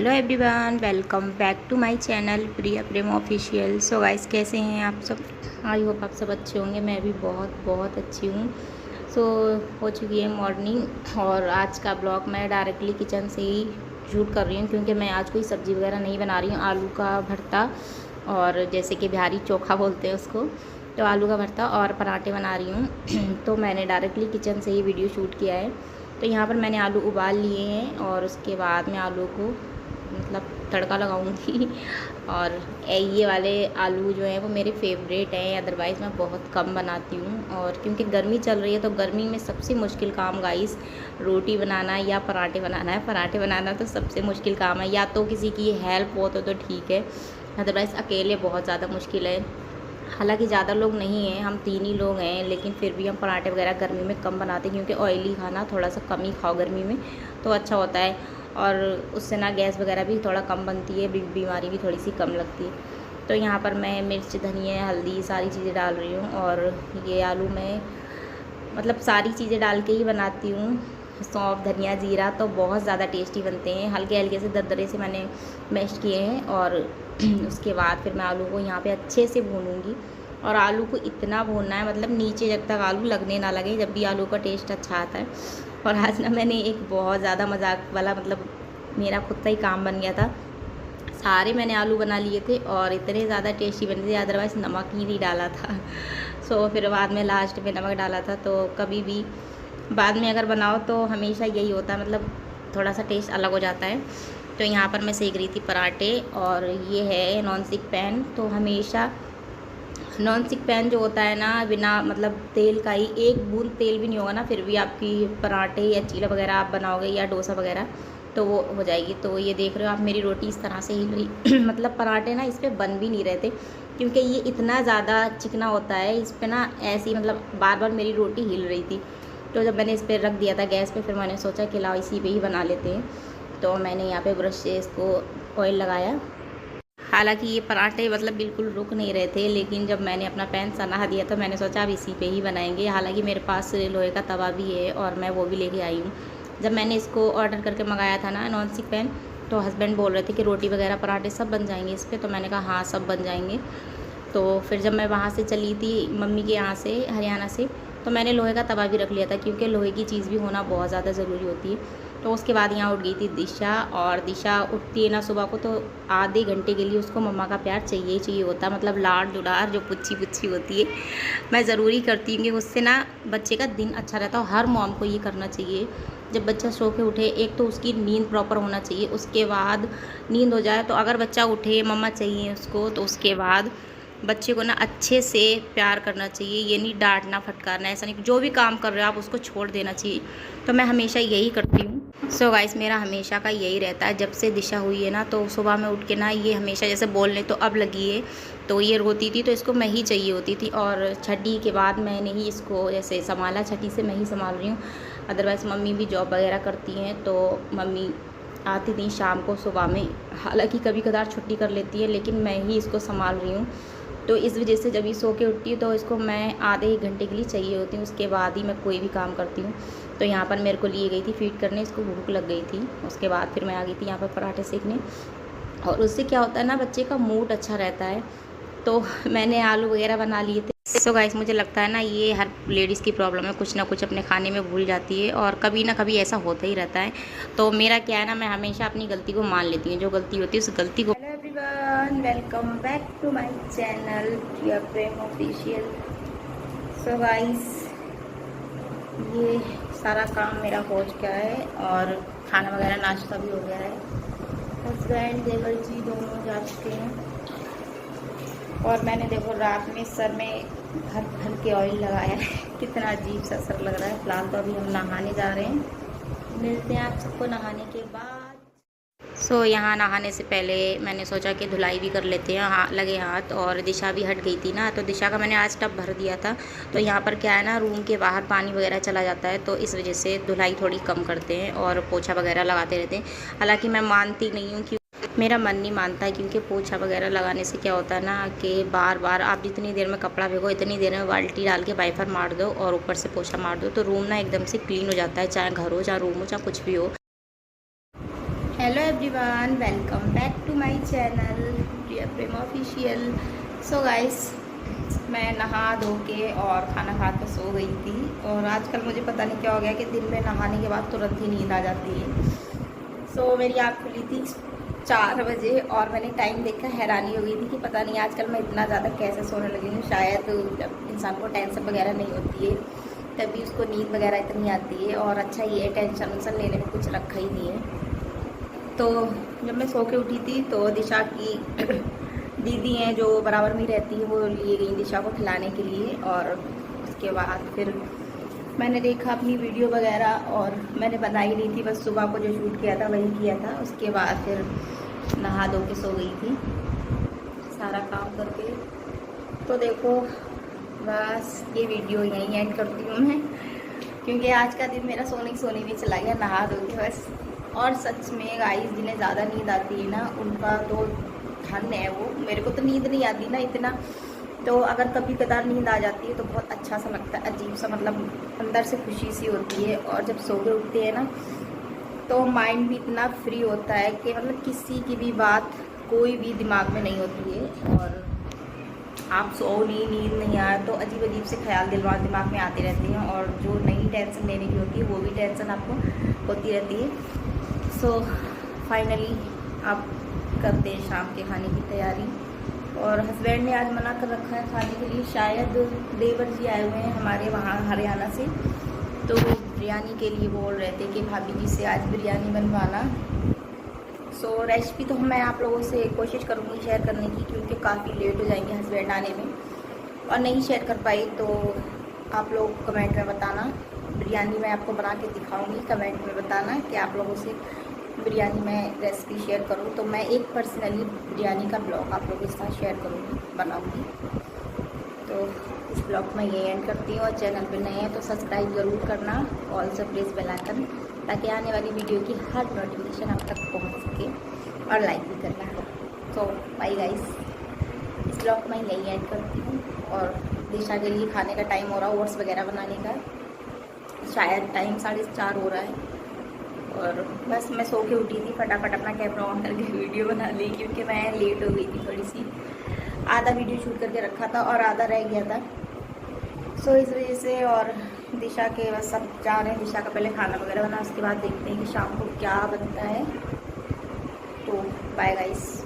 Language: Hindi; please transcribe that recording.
Hello everyone, welcome back to my channel Priya Prem official. So guys, कैसे हैं आप सब? आई होप आप सब अच्छे होंगे। मैं भी बहुत बहुत अच्छी हूँ। सो हो चुकी है मॉर्निंग और आज का ब्लॉग मैं डायरेक्टली किचन से ही शूट कर रही हूँ, क्योंकि मैं आज कोई सब्ज़ी वगैरह नहीं बना रही हूँ। आलू का भरता, और जैसे कि बिहारी चोखा बोलते हैं उसको, तो आलू का भरता और पराठे बना रही हूँ। तो मैंने डायरेक्टली किचन से ही वीडियो शूट किया है। तो यहाँ पर मैंने आलू उबाल लिए हैं और उसके बाद मैं आलू को मतलब तड़का लगाऊंगी। और ये वाले आलू जो हैं वो मेरे फेवरेट हैं, अदरवाइज़ मैं बहुत कम बनाती हूँ। और क्योंकि गर्मी चल रही है तो गर्मी में सबसे मुश्किल काम गाइस रोटी बनाना या पराठे बनाना है। पराठे बनाना तो सबसे मुश्किल काम है, या तो किसी की हेल्प हो तो ठीक है, अदरवाइज़ अकेले बहुत ज़्यादा मुश्किल है। हालांकि ज़्यादा लोग नहीं हैं, हम 3 ही लोग हैं, लेकिन फिर भी हम पराठे वगैरह गर्मी में कम बनाते हैं, क्योंकि ऑयली खाना थोड़ा सा कम ही खाओ गर्मी में तो अच्छा होता है। और उससे ना गैस वगैरह भी थोड़ा कम बनती है, बीमारी भी थोड़ी सी कम लगती है। तो यहाँ पर मैं मिर्च, धनिया, हल्दी सारी चीज़ें डाल रही हूँ। और ये आलू मैं मतलब सारी चीज़ें डाल के ही बनाती हूँ। सौंफ, धनिया, जीरा, तो बहुत ज़्यादा टेस्टी बनते हैं। हल्के हल्के से दरदरे से मैंने मैश किए हैं। और उसके बाद फिर मैं आलू को यहाँ पे अच्छे से भूनूंगी। और आलू को इतना भूनना है मतलब नीचे जब तक आलू लगने ना लगे, जब भी आलू का टेस्ट अच्छा आता है। और आज ना मैंने एक बहुत ज़्यादा मजाक वाला मतलब मेरा खुद का ही काम बन गया था। सारे मैंने आलू बना लिए थे और इतने ज़्यादा टेस्टी बने थे, अदरवाइज़ नमक ही नहीं डाला था। सो फिर बाद में लास्ट में नमक डाला था। तो कभी भी बाद में अगर बनाओ तो हमेशा यही होता है, मतलब थोड़ा सा टेस्ट अलग हो जाता है। तो यहाँ पर मैं सेक रही थी पराठे, और ये है नॉन स्टिक पैन। तो हमेशा नॉन स्टिक पैन जो होता है ना, बिना मतलब तेल का ही, एक बूंद तेल भी नहीं होगा ना, फिर भी आपकी पराठे या चीला वगैरह आप बनाओगे या डोसा वगैरह तो वो हो जाएगी। तो ये देख रहे हो आप, मेरी रोटी इस तरह से हिल रही मतलब पराठे ना इस पर बन भी नहीं रहे थे, क्योंकि ये इतना ज़्यादा चिकना होता है इस पर ना, ऐसी मतलब बार बार मेरी रोटी हिल रही थी। तो जब मैंने इस पर रख दिया था गैस पे, फिर मैंने सोचा कि लाओ इसी पे ही बना लेते हैं। तो मैंने यहाँ पे ब्रश से इसको ऑयल लगाया। हालांकि ये पराठे मतलब बिल्कुल रुक नहीं रहे थे, लेकिन जब मैंने अपना पैन सना दिया तो मैंने सोचा अब इसी पे ही बनाएंगे। हालांकि मेरे पास लोहे का तवा भी है और मैं वो भी लेके आई हूँ। जब मैंने इसको ऑर्डर करके मंगाया था ना नॉन स्टिक पैन, तो हस्बैंड बोल रहे थे कि रोटी वगैरह पराठे सब बन जाएंगे इस पर। तो मैंने कहा हाँ सब बन जाएंगे। तो फिर जब मैं वहाँ से चली थी मम्मी के यहाँ से, हरियाणा से, तो मैंने लोहे का तवा भी रख लिया था, क्योंकि लोहे की चीज़ भी होना बहुत ज़्यादा ज़रूरी होती है। तो उसके बाद यहाँ उठ गई थी दिशा, और दिशा उठती है ना सुबह को, तो आधे घंटे के लिए उसको मम्मा का प्यार चाहिए ही चाहिए होता है, मतलब लाड़ दुलार जो पुच्छी पुच्छी होती है मैं ज़रूरी करती हूँ, कि उससे ना बच्चे का दिन अच्छा रहता है। हर मॉम को ये करना चाहिए। जब बच्चा सो के उठे, एक तो उसकी नींद प्रॉपर होना चाहिए, उसके बाद नींद हो जाए तो अगर बच्चा उठे मम्मा चाहिए उसको, तो उसके बाद बच्चे को ना अच्छे से प्यार करना चाहिए। ये नहीं डांटना फटकारना, ऐसा नहीं, जो भी काम कर रहे हो आप उसको छोड़ देना चाहिए। तो मैं हमेशा यही करती हूँ। सो गाइस, मेरा हमेशा का यही रहता है। जब से दिशा हुई है ना, तो सुबह में उठ के ना ये हमेशा जैसे बोलने तो अब लगी है, तो ये रोती थी तो इसको मैं ही चाहिए होती थी। और छठी के बाद मैंने ही इसको जैसे संभाला, छठी से मैं ही संभाल रही हूँ। अदरवाइज़ मम्मी भी जॉब वगैरह करती हैं, तो मम्मी आती थी शाम को, सुबह में हालांकि कभी कभार छुट्टी कर लेती है, लेकिन मैं ही इसको संभाल रही हूँ। तो इस वजह से जब ये सो के उठती है तो इसको मैं आधे 1 घंटे के लिए चाहिए होती हूँ, उसके बाद ही मैं कोई भी काम करती हूँ। तो यहाँ पर मेरे को लिए गई थी फीड करने, इसको भूख लग गई थी। उसके बाद फिर मैं आ गई थी यहाँ पर पराठे सेकने, और उससे क्या होता है ना, बच्चे का मूड अच्छा रहता है। तो मैंने आलू वगैरह बना लिए थे। सो गाइस, मुझे लगता है ना ये हर लेडीज़ की प्रॉब्लम है, कुछ ना कुछ अपने खाने में भूल जाती है, और कभी ना कभी ऐसा होता ही रहता है। तो मेरा क्या है ना, मैं हमेशा अपनी गलती को मान लेती हूँ, जो गलती होती है उस गलती को। Hello everyone, welcome back to my channel Priya Prem official. So guys, ये सारा काम मेरा हो चुका है और खाना वगैरह नाश्ता भी हो गया है। हस्बैंड देवर जी दोनों जा चुके हैं, और मैंने देखो रात में सर में भर भर के ऑयल लगाया है। कितना अजीब सा सर लग रहा है। फिलहाल तो अभी हम नहाने जा रहे हैं, मिलते हैं आप सबको नहाने के बाद। सो यहाँ नहाने से पहले मैंने सोचा कि धुलाई भी कर लेते हैं, हाँ लगे हाथ। और दिशा भी हट गई थी ना, तो दिशा का मैंने आज टब भर दिया था। तो यहाँ पर क्या है ना, रूम के बाहर पानी वगैरह चला जाता है, तो इस वजह से धुलाई थोड़ी कम करते हैं और पोछा वगैरह लगाते रहते हैं। हालाँकि मैं मानती नहीं हूँ, मेरा मन नहीं मानता है, क्योंकि पोछा वगैरह लगाने से क्या होता है ना, कि बार बार आप जितनी देर में कपड़ा भिगो इतनी देर में बाल्टी डाल के वाइपर मार दो और ऊपर से पोछा मार दो, तो रूम ना एकदम से क्लीन हो जाता है, चाहे घर हो, चाहे रूम हो, चाहे कुछ भी हो। Hello everyone, welcome back to my channel Priya Prem official. So guys, मैं नहा धो के और खाना खा के सो गई थी। और आजकल मुझे पता नहीं क्या हो गया कि दिन में नहाने के बाद तुरंत ही नींद आ जाती है। सो मेरी आँख खुली थी 4 बजे और मैंने टाइम देखकर हैरानी हो गई थी कि पता नहीं आजकल मैं इतना ज़्यादा कैसे सोने लगी हूँ। शायद जब इंसान को टेंशन वगैरह नहीं होती है तभी उसको नींद वगैरह इतनी आती है। और अच्छा ये टेंशन वेंशन लेने में कुछ रखा ही नहीं है। तो जब मैं सो के उठी थी तो दिशा की दीदी हैं जो बराबर में रहती है, वो लिए गई दिशा को खिलाने के लिए। और उसके बाद फिर मैंने देखा अपनी वीडियो वगैरह और मैंने बना ही ली थी, बस सुबह को जो शूट किया था वही किया था। उसके बाद फिर नहा धो के सो गई थी सारा काम करके। तो देखो बस ये वीडियो यहीं एंड करती हूँ मैं, क्योंकि आज का दिन मेरा सोने में चला गया नहा धो के बस। और सच में गाइस, जिन्हें ज़्यादा नींद आती है ना उनका तो धन है वो। मेरे को तो नींद नहीं आती ना इतना, तो अगर कभी कदार नींद आ जाती है तो बहुत अच्छा सा लगता है, अजीब सा, मतलब अंदर से खुशी सी होती है। और जब सो के उठते हैं ना तो माइंड भी इतना फ्री होता है कि मतलब किसी की भी बात कोई भी दिमाग में नहीं होती है। और आप सो नहीं, नींद नहीं आए तो अजीब अजीब से ख्याल दिमाग में आते रहते हैं। और जो नई टेंशन लेने की होती है वो भी टेंशन आपको होती रहती है। सो फाइनली आप करते हैं शाम के खाने की तैयारी। और हस्बैंड ने आज मना कर रखा है खाने के लिए, शायद देवर जी आए हुए हैं हमारे वहाँ हरियाणा से, तो बिरयानी के लिए बोल रहे थे कि भाभी जी से आज बिरयानी बनवाना। सो रेसिपी तो मैं आप लोगों से कोशिश करूँगी शेयर करने की, क्योंकि काफ़ी लेट हो जाएंगे हस्बैंड आने में। और नहीं शेयर कर पाई तो आप लोग कमेंट में बताना। बिरयानी मैं आपको बना के दिखाऊंगी, कमेंट में बताना कि आप लोगों से बिरयानी में रेसिपी शेयर करूं तो मैं एक पर्सनली बिरयानी का ब्लॉग आप लोगों के साथ शेयर करूंगी, बनाऊंगी। तो इस ब्लॉग में ये एंड करती हूँ। और चैनल पे नए हैं तो सब्सक्राइब ज़रूर करना, ऑल से प्रेस बेल आइकन, ताकि आने वाली वीडियो की हर नोटिफिकेशन आप तक पहुँच सके। और लाइक भी करना। तो बाय गाइस, इस ब्लॉग में यही एंड करती हूँ। और दिशा के लिए खाने का टाइम हो रहा है, ओट्स वगैरह बनाने का, शायद टाइम 4:30 हो रहा है। और बस मैं सो के उठी थी, फटाफट अपना कैमरा ऑन करके वीडियो बना ली, क्योंकि मैं लेट हो गई थी थोड़ी सी। आधा वीडियो शूट करके रखा था और आधा रह गया था, सो इस वजह से। और दिशा के बस सब जा रहे हैं, दिशा का पहले खाना वगैरह बना, उसके बाद देखते हैं कि शाम को क्या बनता है। तो बाय गाइस।